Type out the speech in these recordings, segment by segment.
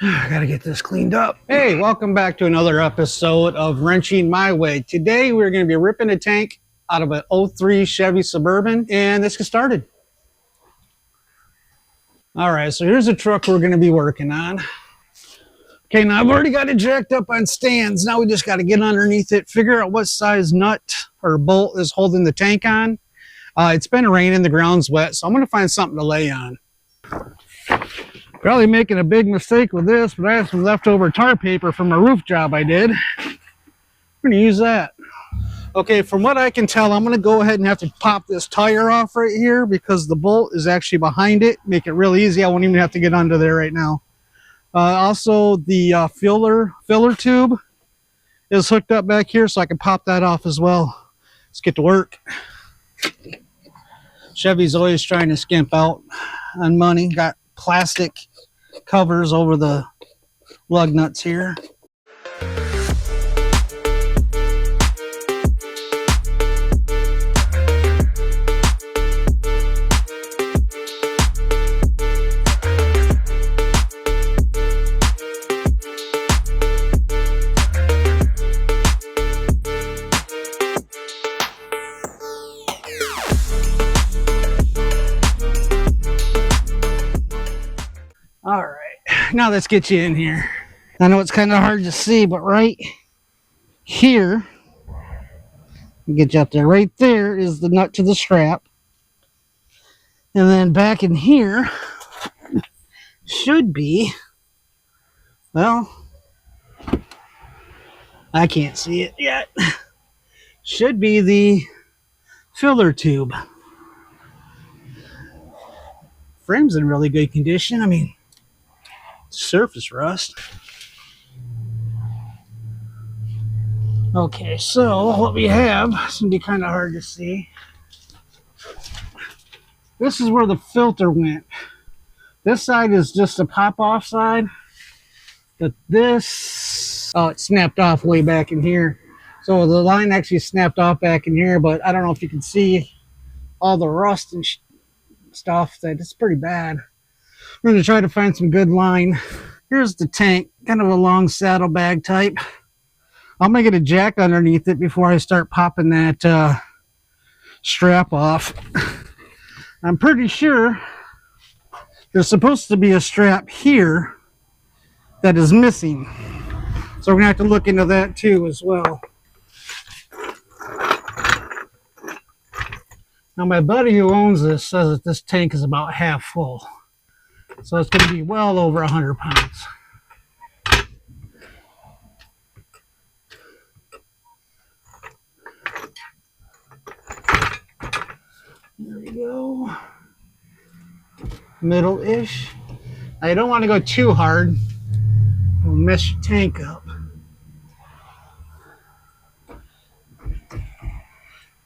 I gotta get this cleaned up. Hey, welcome back to another episode of Wrenching My Way. Today we're going to be ripping a tank out of an '03 Chevy Suburban, and let's get started. All right, so here's the truck we're going to be working on. Okay, now I've already got it jacked up on stands. Now we just got to get underneath it, figure out what size nut or bolt is holding the tank on. It's been raining, the ground's wet, so I'm going to find something to lay on. Probably making a big mistake with this, but I have some leftover tar paper from a roof job I did. I'm going to use that. Okay, from what I can tell, I'm going to go ahead and have to pop this tire off right here because the bolt is actually behind it. Make it real easy. I won't even have to get under there right now. Also, the filler tube is hooked up back here, so I can pop that off as well. Let's get to work. Chevy's always trying to skimp out on money. Got plastic covers over the lug nuts here. All right, now let's get you in here. I know it's kind of hard to see, but right here, get you up there, right there is the nut to the strap. And then back in here should be, well, I can't see it yet, should be the filler tube. Frame's in really good condition. I mean, surface rust. Okay, so what we have, it's gonna be kind of hard to see. This is where the filter went. This side is just a pop-off side, but this, oh, it snapped off way back in here. So the line actually snapped off back in here, but I don't know if you can see all the rust and stuff. That it's pretty bad. We're gonna try to find some good line. Here's the tank, kind of a long saddlebag type. I'm gonna get a jack underneath it before I start popping that strap off. I'm pretty sure there's supposed to be a strap here that is missing. So we're gonna have to look into that too as well. Now my buddy who owns this says that this tank is about half full. So it's gonna be well over 100 pounds. There we go. Middle-ish. I don't want to go too hard. We'll mess your tank up.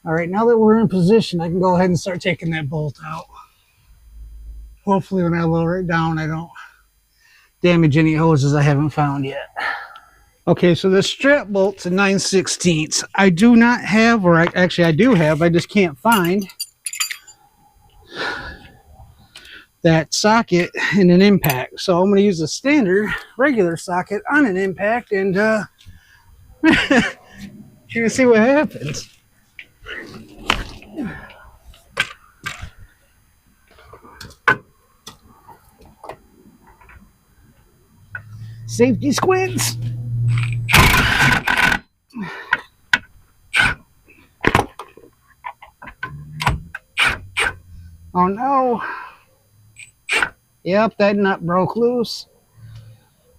All right, now that we're in position, I can go ahead and start taking that bolt out. Hopefully when I lower it down, I don't damage any hoses I haven't found yet. Okay, so the strap bolt's a 9/16. I do not have, or actually I do have, I just can't find that socket in an impact. So I'm going to use a standard regular socket on an impact and you're going to see what happens. Safety squints. Oh no. Yep, that nut broke loose.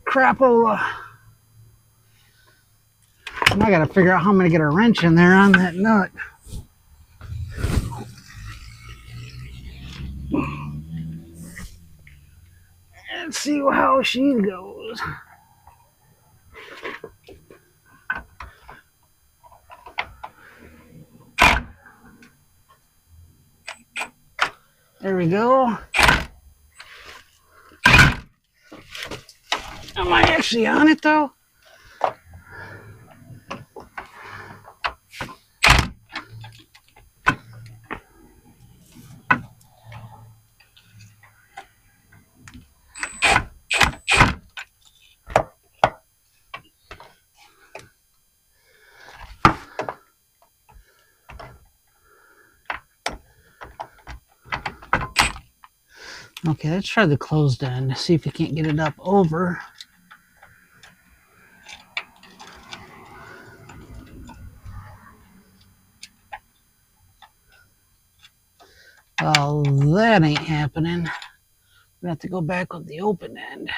Crapola. Now I gotta figure out how I'm gonna get a wrench in there on that nut. Let's see how she goes. There we go. Am I actually on it though? Okay, let's try the closed end. See if we can't get it up over. Well, that ain't happening. We have to go back with the open end.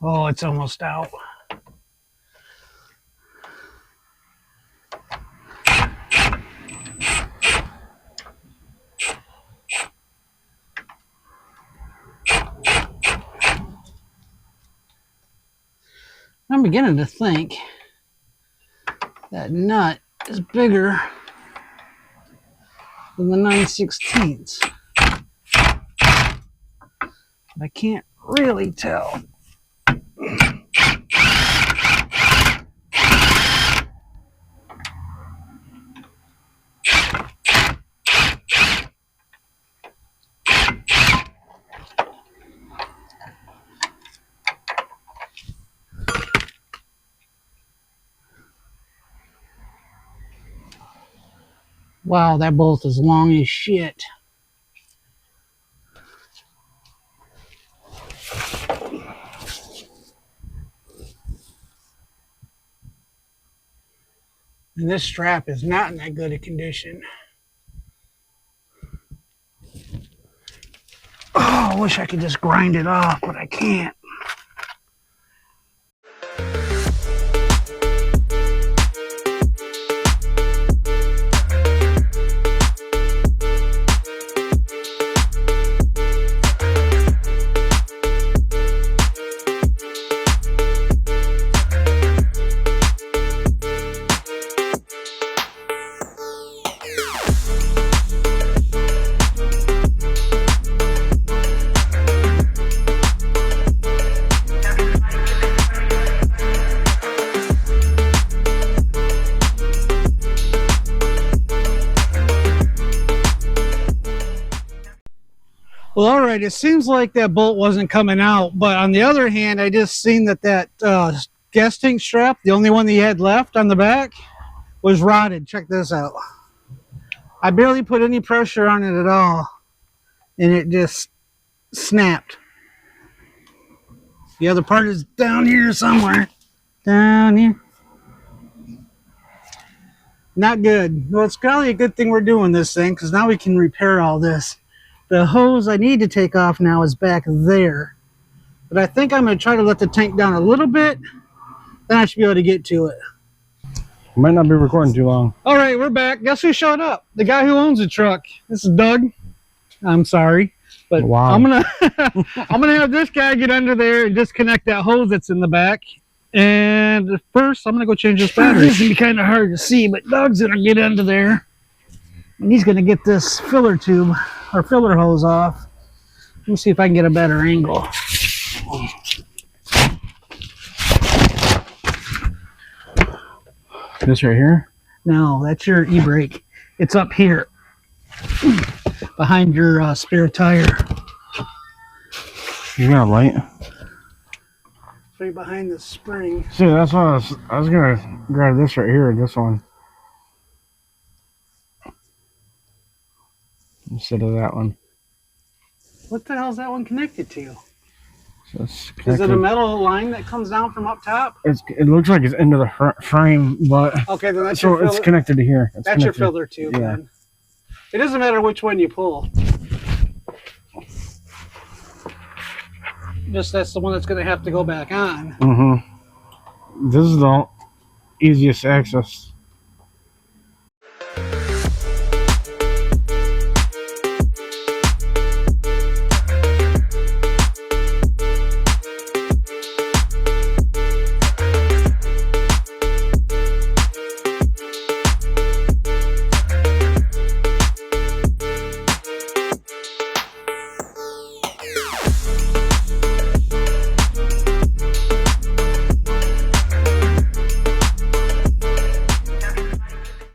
Oh, it's almost out. I'm beginning to think that nut is bigger than the 9/16. But I can't really tell. Wow, that bolt is long as shit. And this strap is not in that good a condition. Oh, I wish I could just grind it off, but I can't. Well, all right, it seems like that bolt wasn't coming out, but on the other hand, I just seen that gas tank strap, the only one that he had left on the back, was rotted. Check this out. I barely put any pressure on it at all, and it just snapped. The other part is down here somewhere. Down here. Not good. Well, it's probably a good thing we're doing this thing, because now we can repair all this. The hose I need to take off now is back there. But I think I'm going to try to let the tank down a little bit. Then I should be able to get to it. Might not be recording too long. All right, we're back. Guess who showed up? The guy who owns the truck. This is Doug. I'm sorry. But wow. I'm gonna have this guy get under there and disconnect that hose that's in the back. And first, I'm going to go change this battery. It's going to be kind of hard to see, but Doug's going to get under there. And he's going to get this filler tube, or filler hose off. Let me see if I can get a better angle. This right here? No, that's your e-brake. It's up here, behind your spare tire. You got a light? Right behind the spring. See, that's what I was gonna grab this right here, this one, instead of that one. What the hell is that one connected to? So is it a metal line that comes down from up top? It looks like it's into the frame, but okay, then that's so it's connected to here. That's your filler tube. Yeah. Then. It doesn't matter which one you pull. Just that's the one that's going to have to go back on. Mm-hmm. This is the easiest access.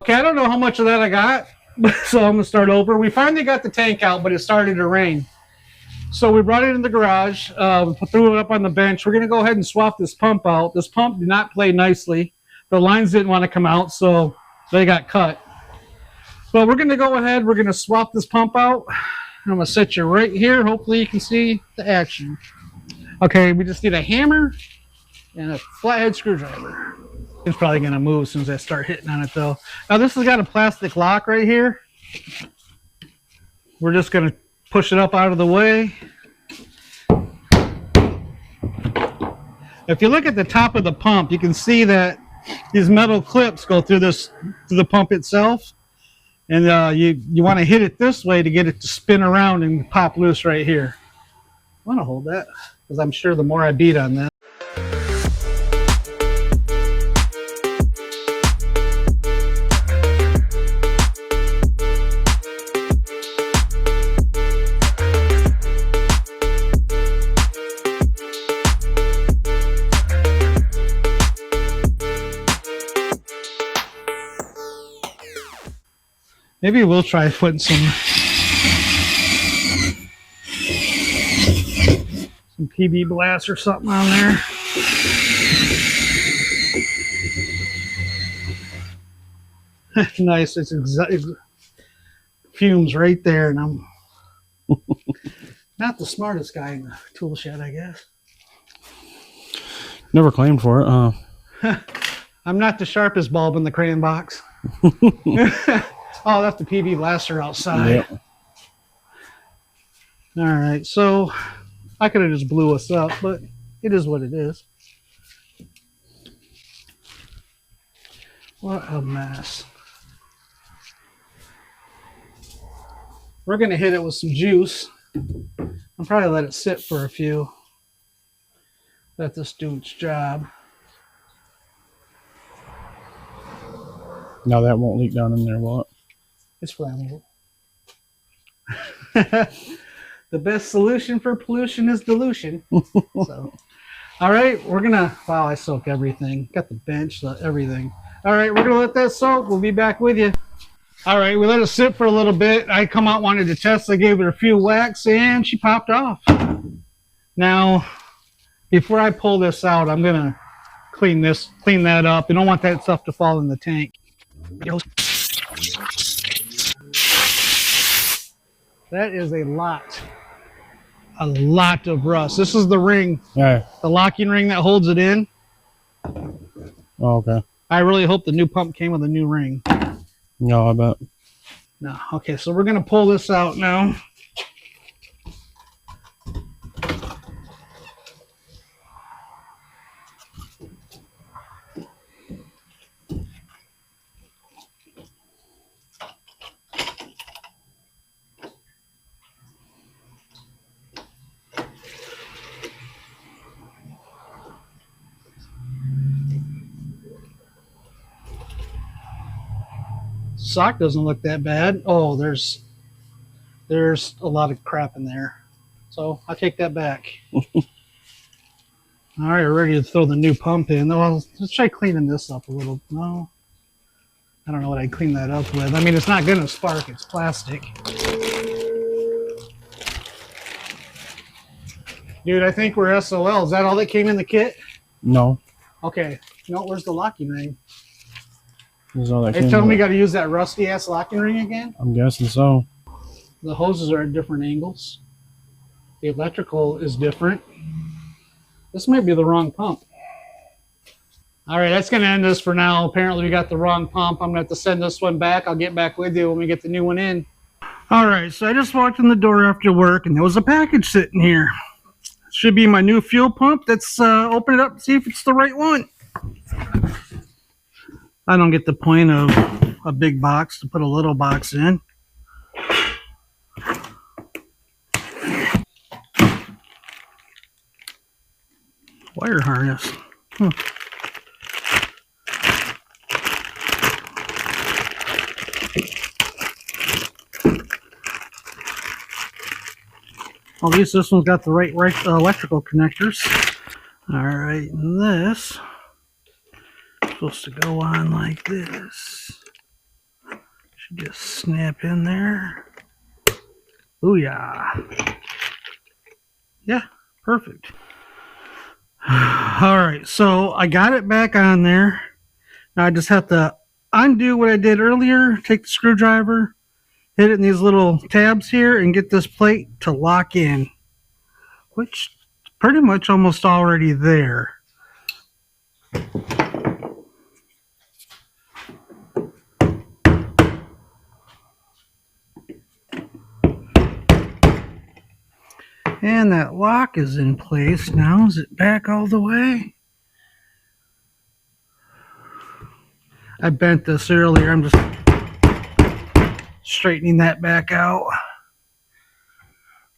Okay, I don't know how much of that I got, so I'm going to start over. We finally got the tank out, but it started to rain. So we brought it in the garage, threw it up on the bench. We're going to go ahead and swap this pump out. This pump did not play nicely. The lines didn't want to come out, so they got cut. But we're going to go ahead. We're going to swap this pump out. I'm going to set you right here. Hopefully you can see the action. Okay, we just need a hammer and a flathead screwdriver. It's probably going to move as soon as I start hitting on it, though. Now, this has got a plastic lock right here. We're just going to push it up out of the way. If you look at the top of the pump, you can see that these metal clips go through the pump itself. And you want to hit it this way to get it to spin around and pop loose right here. I want to hold that because I'm sure the more I beat on that. Maybe we'll try putting some PB Blast or something on there. Nice. It's fumes right there, and I'm not the smartest guy in the tool shed, I guess. Never claimed for it. I'm not the sharpest bulb in the crayon box. Oh, that's the PB blaster outside. Yep. All right, so I could have just blew us up, but it is what it is. What a mess. We're going to hit it with some juice. I'll probably let it sit for a few. Let this do its job. Now that won't leak down in there, will it? It's flammable. The best solution for pollution is dilution. So, all right, we're gonna. Wow, I soak everything. Got the bench, everything. All right, we're gonna let that soak. We'll be back with you. All right, we let it sit for a little bit. I come out, wanted to test. I gave it a few whacks, and she popped off. Now, before I pull this out, I'm gonna clean that up. You don't want that stuff to fall in the tank. That is a lot of rust. This is the ring, Yeah. the locking ring that holds it in. Oh, okay. I really hope the new pump came with a new ring. No, I bet. No. Okay, so we're going to pull this out now. Sock doesn't look that bad. Oh, there's a lot of crap in there. So I'll take that back. All right, we're ready to throw the new pump in. Well, let's try cleaning this up a little. No, I don't know what I'd clean that up with. I mean, it's not going to spark. It's plastic. Dude, I think we're SOL. Is that all that came in the kit? No. Okay. No, where's the locking ring? They telling me got to use that rusty ass locking ring again? I'm guessing so. The hoses are at different angles. The electrical is different. This might be the wrong pump. All right, that's going to end this for now. Apparently we got the wrong pump. I'm going to have to send this one back. I'll get back with you when we get the new one in. All right, so I just walked in the door after work, and there was a package sitting here. It should be my new fuel pump. Let's open it up and see if it's the right one. I don't get the point of a big box to put a little box in. Wire harness. At least this one's got the right electrical connectors. All right, and this is supposed to go on like this. Should just snap in there. Booyah. Yeah, perfect. All right, so I got it back on there. Now I just have to undo what I did earlier, take the screwdriver, hit it in these little tabs here, and get this plate to lock in, which is pretty much almost already there. And that lock is in place now. Is it back all the way? I bent this earlier. I'm just straightening that back out.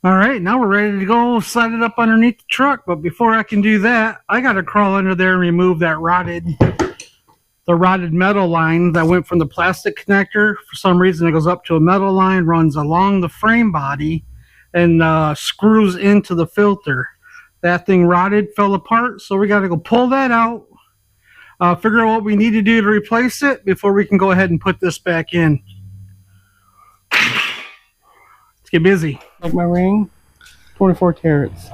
All right, now we're ready to go slide it up underneath the truck. But before I can do that, I got to crawl under there and remove that rotted metal line that went from the plastic connector. For some reason, it goes up to a metal line, runs along the frame body, and screws into the filter. That thing rotted, fell apart, so we got to go pull that out, figure out what we need to do to replace it before we can go ahead and put this back in. Let's get busy. Like my ring, 24 carats.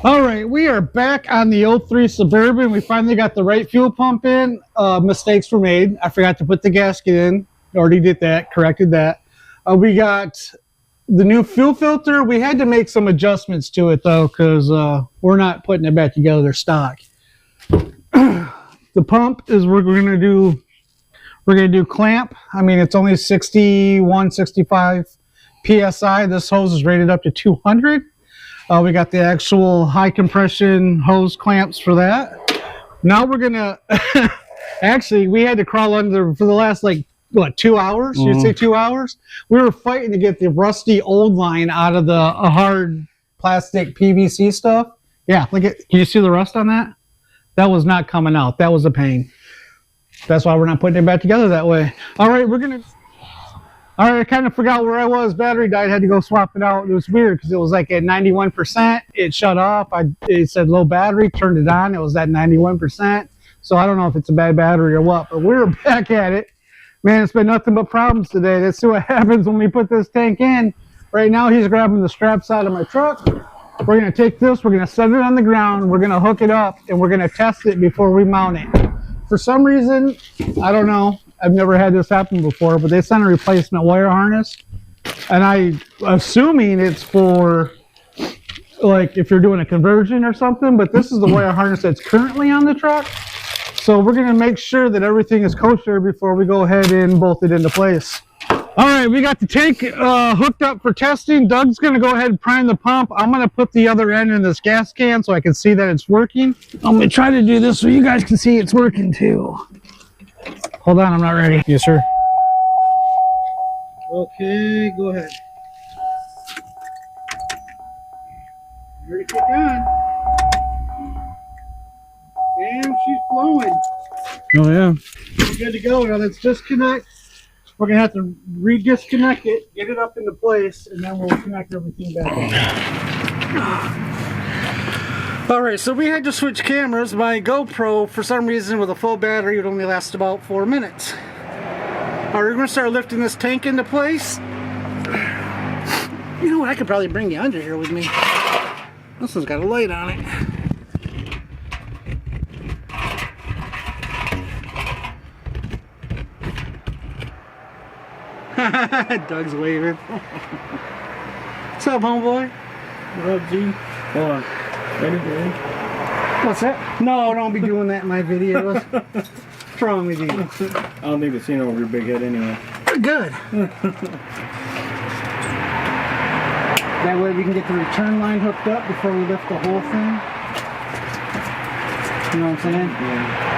All right, we are back on the 03 Suburban. We finally got the right fuel pump in. Mistakes were made. I forgot to put the gasket in. Already did that, corrected that. We got the new fuel filter. We had to make some adjustments to it though, because we're not putting it back together stock. The pump is we're gonna do clamp. I mean, it's only 61, 65 PSI. This hose is rated up to 200. We got the actual high compression hose clamps for that. Now we're gonna, actually we had to crawl under for the last like, what, 2 hours? You'd say 2 hours? We were fighting to get the rusty old line out of the hard plastic PVC stuff. Yeah, look at, can you see the rust on that? That was not coming out. That was a pain. That's why we're not putting it back together that way. All right, all right, I kind of forgot where I was. Battery died, had to go swap it out. It was weird because it was like at 91%. It shut off. It said low battery, turned it on. It was at 91%. So I don't know if it's a bad battery or what, but we're back at it. Man, it's been nothing but problems today. Let's see what happens when we put this tank in. Right now, he's grabbing the straps out of my truck. We're going to take this, we're going to set it on the ground, we're going to hook it up, and we're going to test it before we mount it. For some reason, I don't know, I've never had this happen before, but they sent a replacement wire harness, and I'm assuming it's for, like, if you're doing a conversion or something, but this is the wire harness that's currently on the truck. So we're going to make sure that everything is kosher before we go ahead and bolt it into place. All right, we got the tank hooked up for testing. Doug's going to go ahead and prime the pump. I'm going to put the other end in this gas can so I can see that it's working. I'm going to try to do this so you guys can see it's working too. Hold on, I'm not ready. Yes, sir. Okay, go ahead. Ready to kick on. And she's flowing. Oh, yeah. We're good to go. Now let's disconnect. We're going to have to re-disconnect it, get it up into place, and then we'll connect everything back in. Alright, so we had to switch cameras. My GoPro, for some reason, with a full battery, would only last about 4 minutes. Alright, we're going to start lifting this tank into place. You know what, I could probably bring you under here with me. This one's got a light on it. Doug's waving. What's up, homeboy? What up, G? Hold on. Ready, ready? What's that? No, don't be doing that in my videos. What's wrong with you? I don't think they've seen over your big head anyway. Good. That way we can get the return line hooked up before we lift the whole thing. You know what I'm saying? Yeah.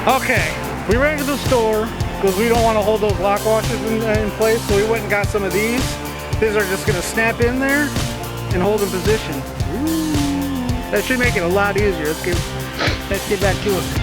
Okay, we ran to the store because we don't want to hold those lock washers in place, so we went and got some of these. These are just going to snap in there and hold in position. Ooh. That should make it a lot easier. Let's get back to it.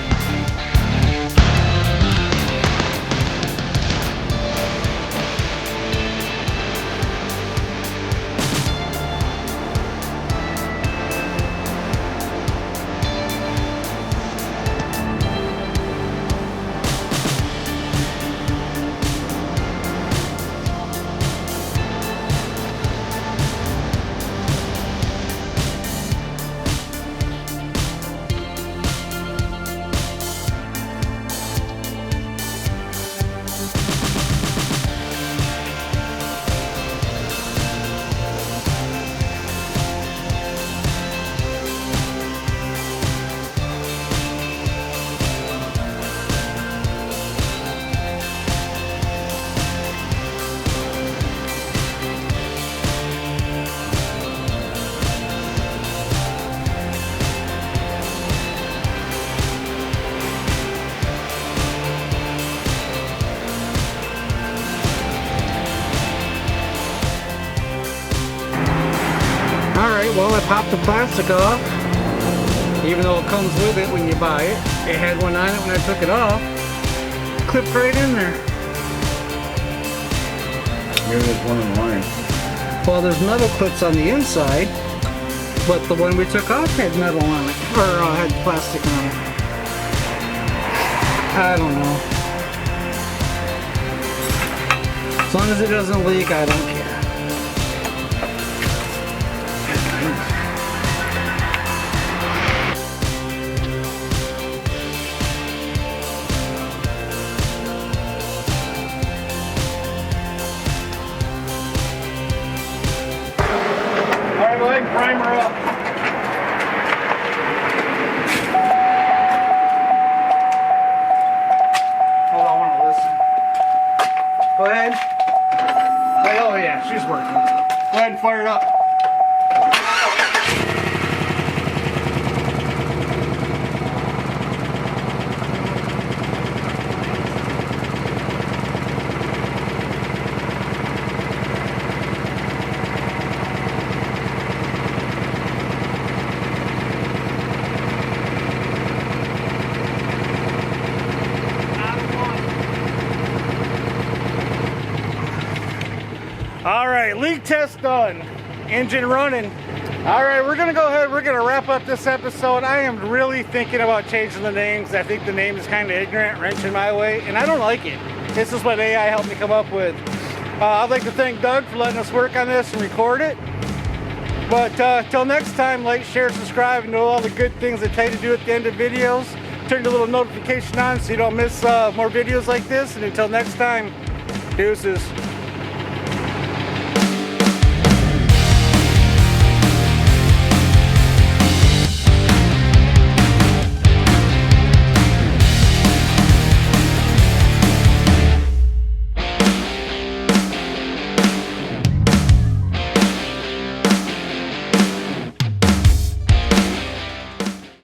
Alright, well I popped the plastic off. Even though it comes with it when you buy it. It had one on it when I took it off. Clipped right in there. Maybe there's one in line. Well, there's metal clips on the inside, but the one we took off had metal on it. Or had plastic on it. I don't know. As long as it doesn't leak, I don't care. Primer up. Hold on, I want to listen. Go ahead. Oh yeah, she's working. Go ahead and fire it up. All right, leak test done. Engine running. All right, we're gonna go ahead. We're gonna wrap up this episode. I am really thinking about changing the names. I think the name is kind of ignorant, wrenching my way, and I don't like it. This is what AI helped me come up with. I'd like to thank Doug for letting us work on this and record it. But till next time, like, share, subscribe, and know all the good things that tell you to do at the end of videos. Turn the little notification on so you don't miss more videos like this. And until next time, deuces.